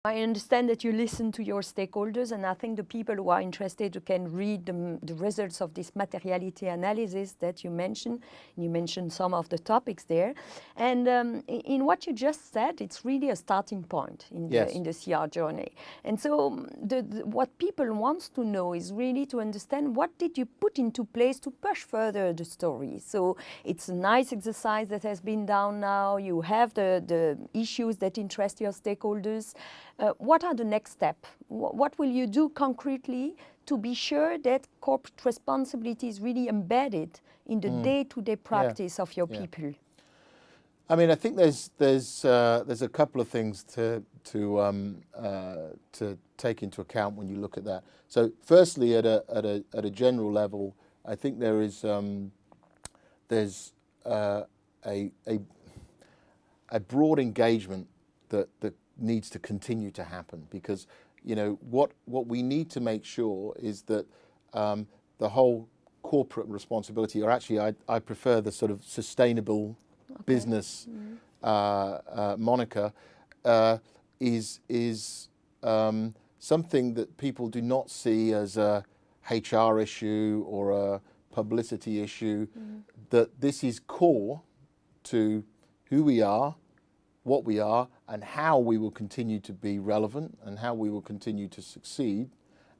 I understand that you listen to your stakeholders, and I think the people who are interested can read the results of this materiality analysis that you mentioned. You mentioned some of the topics there. And in what you just said, it's really a starting point in the CR journey. And so what people want to know is really to understand what did you put into place to push further the story. So it's a nice exercise that has been done now. You have the issues that interest your stakeholders. What are the next steps? What will you do concretely to be sure that corporate responsibility is really embedded in the day-to-day practice of your people? I mean, I think there's a couple of things to take into account when you look at that. So, firstly, at a general level, I think there's a broad engagement that needs to continue to happen, because what we need to make sure is that the whole corporate responsibility, or actually I prefer the sort of sustainable business moniker, is something that people do not see as a HR issue or a publicity issue, that this is core to who we are, what we are, and how we will continue to be relevant and how we will continue to succeed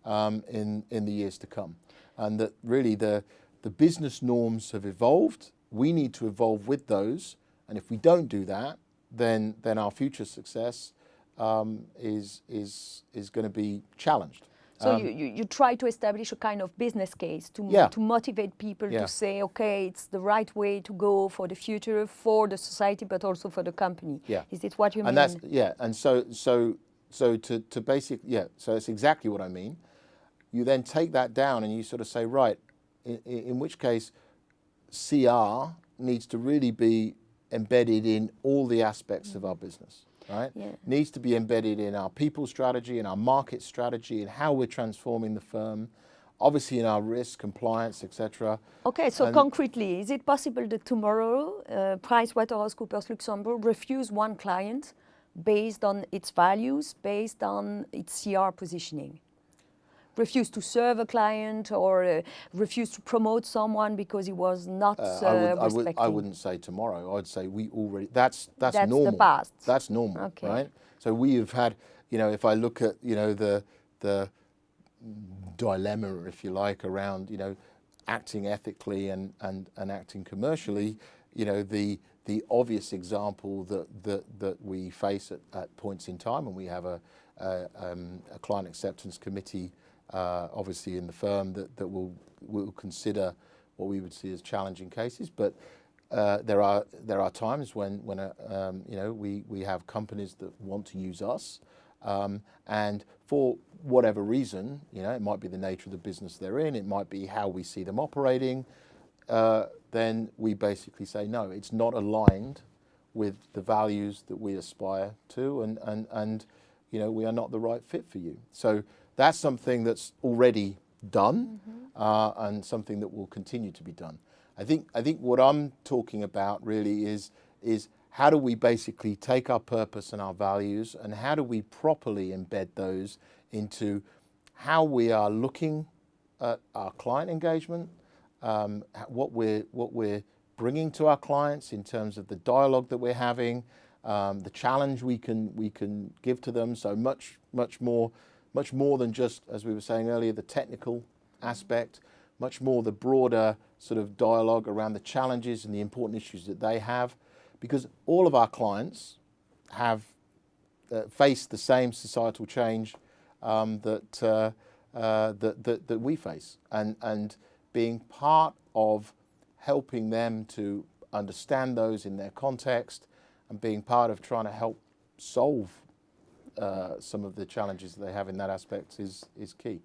in the years to come. And that really the business norms have evolved. We need to evolve with those, and if we don't do that, then our future success is going to be challenged. So you try to establish a kind of business case to motivate people to say, okay, it's the right way to go for the future, for the society, but also for the company. Yeah. Is this what you mean? And that's, and so to basic, so that's exactly what I mean. You then take that down and you sort of say, right, in which case CR needs to really be embedded in all the aspects of our business. Right? Yeah. Needs to be embedded in our people strategy, in our market strategy, in how we're transforming the firm, obviously in our risk, compliance, etc. Okay, so concretely, is it possible that tomorrow PwC Luxembourg refuse one client based on its values, based on its CR positioning? Refuse to serve a client, or refuse to promote someone because he was not respecting? I wouldn't say tomorrow. I'd say we already. That's normal. The past. That's normal, okay. Right? So we have had, if I look at, the dilemma, if you like, around, acting ethically and acting commercially, the obvious example that we face at points in time, and we have a client acceptance committee. Obviously in the firm that will consider what we would see as challenging cases, but there are times when we have companies that want to use us, and for whatever reason, it might be the nature of the business they're in, it might be how we see them operating, then we basically say no, it's not aligned with the values that we aspire to, and we are not the right fit for you. So that's something that's already done, and something that will continue to be done. I think what I'm talking about really is how do we basically take our purpose and our values, and how do we properly embed those into how we are looking at our client engagement, what we're bringing to our clients in terms of the dialogue that we're having, the challenge we can give to them. So much more than just, as we were saying earlier, the technical aspect, much more the broader sort of dialogue around the challenges and the important issues that they have, because all of our clients have faced the same societal change that we face, and being part of helping them to understand those in their context, and being part of trying to help solve some of the challenges that they have in that aspect is key.